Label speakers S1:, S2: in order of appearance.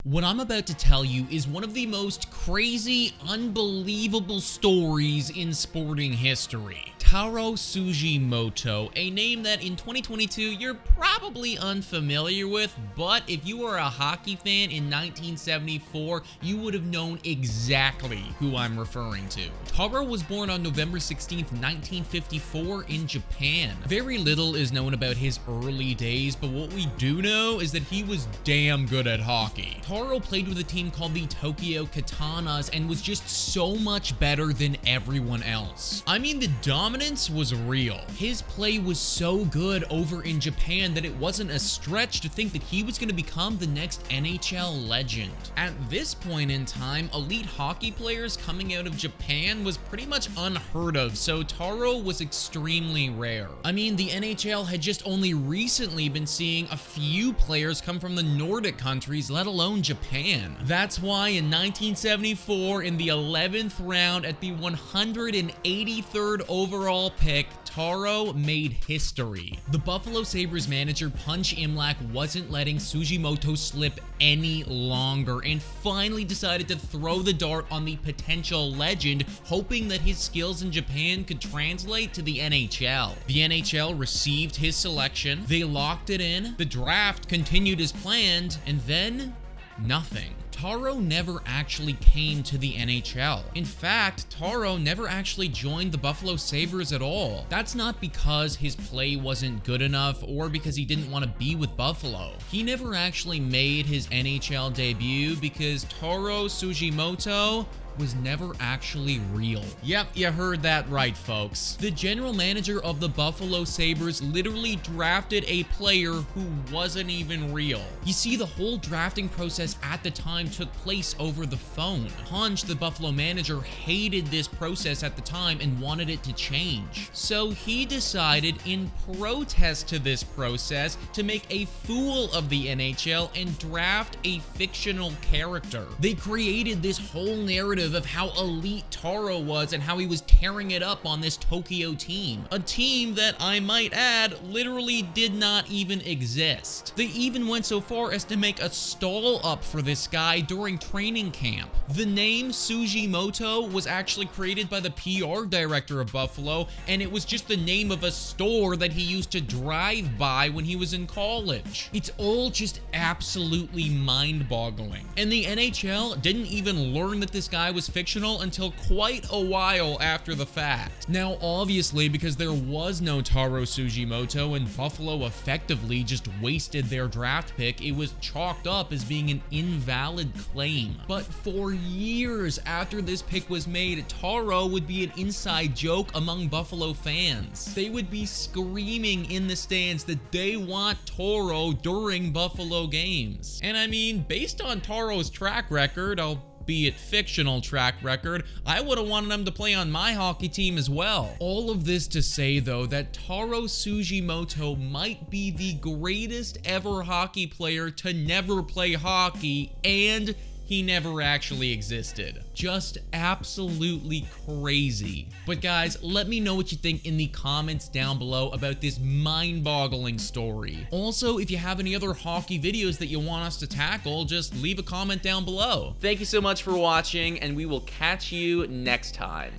S1: What I'm about to tell you is one of the most crazy, unbelievable stories in sporting history. Taro Tsujimoto, a name that in 2022 you're probably unfamiliar with, but if you were a hockey fan in 1974, you would have known exactly who I'm referring to. Taro was born on November 16, 1954 in Japan. Very little is known about his early days, but what we do know is that he was damn good at hockey. Taro played with a team called the Tokyo Katanas and was just so much better than everyone else. I mean, the dominance was real. His play was so good over in Japan that it wasn't a stretch to think that he was going to become the next NHL legend. At this point in time, elite hockey players coming out of Japan was pretty much unheard of, so Taro was extremely rare. I mean, the NHL had just only recently been seeing a few players come from the Nordic countries, let alone Japan. That's why in 1974, in the 11th round at the 183rd overall pick, Taro made history. The Buffalo Sabres manager Punch Imlach wasn't letting Tsujimoto slip any longer and finally decided to throw the dart on the potential legend, hoping that his skills in Japan could translate to the NHL. The NHL received his selection, they locked it in, the draft continued as planned, and then nothing. Taro never actually came to the NHL. In fact, Taro never actually joined the Buffalo Sabres at all. That's not because his play wasn't good enough or because he didn't want to be with Buffalo. He never actually made his NHL debut because Taro Tsujimoto was never actually real. Yep, you heard that right, folks. The general manager of the Buffalo Sabres literally drafted a player who wasn't even real. You see, the whole drafting process at the time took place over the phone. Punch, the Buffalo manager, hated this process at the time and wanted it to change. So he decided, in protest to this process, to make a fool of the NHL and draft a fictional character. They created this whole narrative of how elite Taro was and how he was tearing it up on this Tokyo team. A team that, I might add, literally did not even exist. They even went so far as to make a stall up for this guy during training camp. The name Tsujimoto was actually created by the PR director of Buffalo, and it was just the name of a store that he used to drive by when he was in college. It's all just absolutely mind-boggling. And the NHL didn't even learn that this guy was fictional until quite a while after the fact. Now, obviously, because there was no Taro Tsujimoto and Buffalo effectively just wasted their draft pick, it was chalked up as being an invalid claim. But for years after this pick was made, Taro would be an inside joke among Buffalo fans. They would be screaming in the stands that they want Taro during Buffalo games. And I mean, based on Taro's track record, albeit fictional track record, I would have wanted him to play on my hockey team as well. All of this to say, though, that Taro Tsujimoto might be the greatest ever hockey player to never play hockey, and he never actually existed. Just absolutely crazy. But guys, let me know what you think in the comments down below about this mind-boggling story. Also, if you have any other hockey videos that you want us to tackle, just leave a comment down below. Thank you so much for watching, and we will catch you next time.